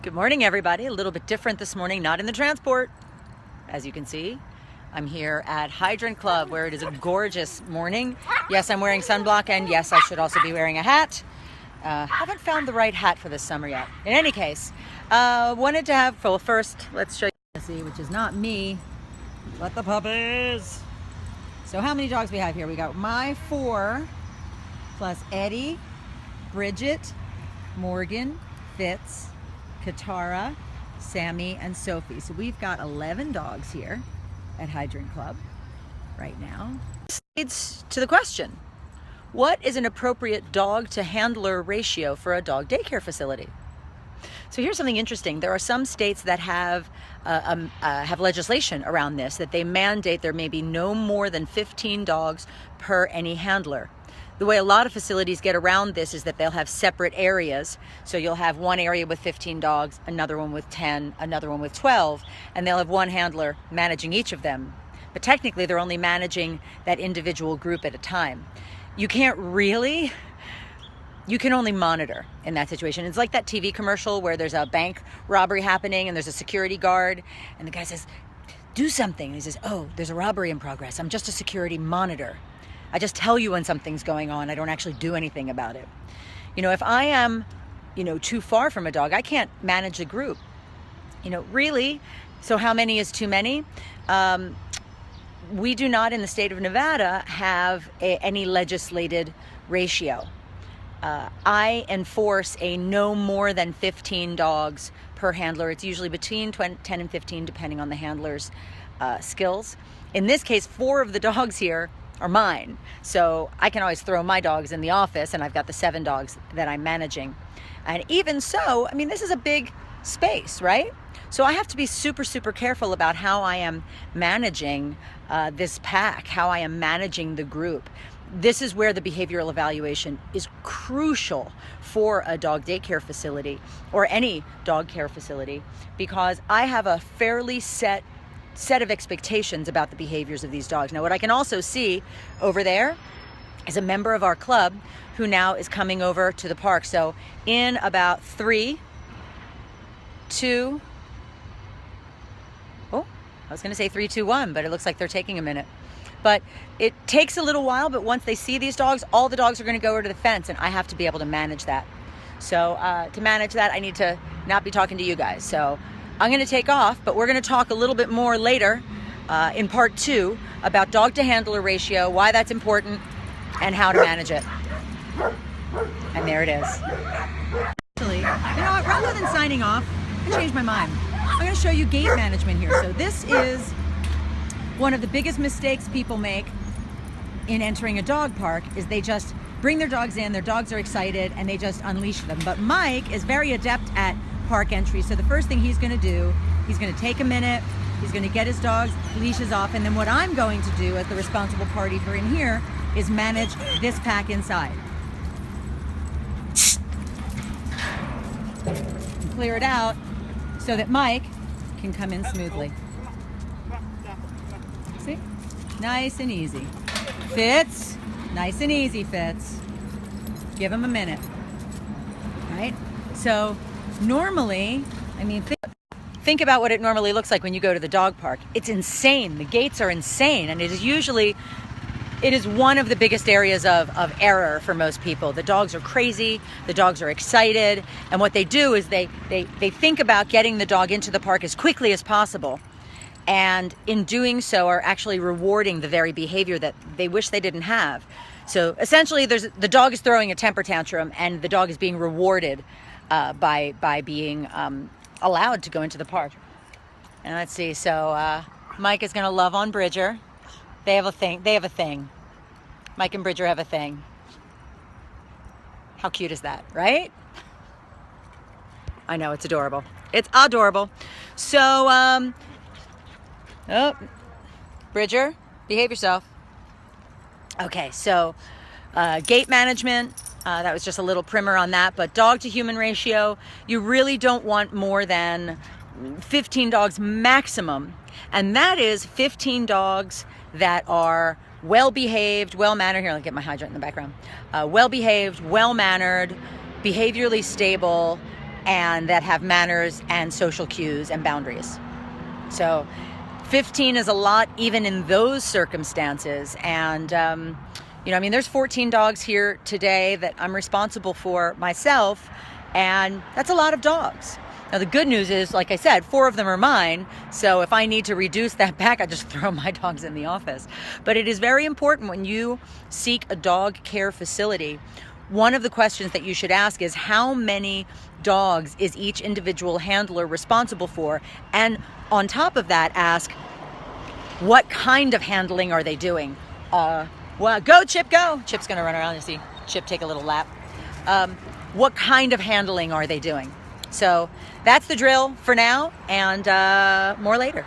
Good morning, everybody. A little bit different this morning, not in the transport. As you can see, I'm here at Hydrant Club where it is a gorgeous morning. Yes, I'm wearing sunblock, and yes, I should also be wearing a hat. Haven't found the right hat for this summer yet. In any case, wanted to have, well, first, let's show you, which is not me, but the puppies. So how many dogs we have here? We got my 4, plus Eddie, Bridget, Morgan, Fitz, Katara, Sammy, and Sophie. So we've got 11 dogs here at Hydrant Club right now. This leads to the question, what is an appropriate dog to handler ratio for a dog daycare facility? So here's something interesting. There are some states that have legislation around this, that they mandate there may be no more than 15 dogs per any handler. The way a lot of facilities get around this is that they'll have separate areas. So you'll have one area with 15 dogs, another one with 10, another one with 12, and they'll have one handler managing each of them. But technically, they're only managing that individual group at a time. You can only monitor in that situation. It's like that TV commercial where there's a bank robbery happening and there's a security guard, and the guy says, do something. And he says, oh, there's a robbery in progress. I'm just a security monitor. I just tell you when something's going on. I don't actually do anything about it. If I am, too far from a dog, I can't manage a group. Really. So how many is too many? We do not in the state of Nevada have any legislated ratio. I enforce a no more than 15 dogs per handler. It's usually between 10 and 15 depending on the handler's skills. In this case, 4 of the dogs here are mine. So I can always throw my dogs in the office, and I've got the 7 dogs that I'm managing. And even so, this is a big space, right? So I have to be super, super careful about how I am managing this pack, how I am managing the group. This is where the behavioral evaluation is crucial for a dog daycare facility or any dog care facility, because I have a fairly set of expectations about the behaviors of these dogs. Now, what I can also see over there is a member of our club who now is coming over to the park. So in about 3, 2, I was going to say 3, 2, 1, but it looks like they're taking a minute. But it takes a little while, but once they see these dogs, all the dogs are going to go over to the fence, and I have to be able to manage that. So to manage that, I need to not be talking to you guys. So I'm going to take off, but we're going to talk a little bit more later in part 2 about dog to handler ratio, why that's important, and how to manage it. And there it is. Actually, rather than signing off, I changed my mind. I'm going to show you gate management here. So this is one of the biggest mistakes people make in entering a dog park, is they just bring their dogs in, their dogs are excited, and they just unleash them. But Mike is very adept at park entry. So the first thing he's going to do, he's going to take a minute, he's going to get his dog's leashes off, and then what I'm going to do as the responsible party for him here is manage this pack inside. And clear it out so that Mike can come in smoothly. See? Nice and easy. Fitz, nice and easy, Fitz. Give him a minute. All right? So normally, think about what it normally looks like when you go to the dog park. It's insane. The gates are insane, and it is one of the biggest areas of error for most people. The dogs are crazy, the dogs are excited, and what they do is they think about getting the dog into the park as quickly as possible, and in doing so are actually rewarding the very behavior that they wish they didn't have. So essentially, the dog is throwing a temper tantrum, and the dog is being rewarded by being allowed to go into the park. And let's see, so Mike is going to love on Bridger. They have a thing. Mike and Bridger have a thing. How cute is that, right? I know, it's adorable. It's adorable. So, Bridger, behave yourself. Okay, so gate management, that was just a little primer on that, but dog to human ratio, you really don't want more than 15 dogs maximum, and that is 15 dogs that are well-behaved, well-mannered. Here, I'll get my hydrant in the background. Well-behaved, well-mannered, behaviorally stable, and that have manners and social cues and boundaries. So 15 is a lot even in those circumstances. And, there's 14 dogs here today that I'm responsible for myself, and that's a lot of dogs. Now, the good news is, like I said, 4 of them are mine. So if I need to reduce that back, I just throw my dogs in the office. But it is very important when you seek a dog care facility. One of the questions that you should ask is, how many dogs is each individual handler responsible for? And on top of that, ask, what kind of handling are they doing? Go, Chip, go. Chip's going to run around and see Chip take a little lap. What kind of handling are they doing? So that's the drill for now, and more later.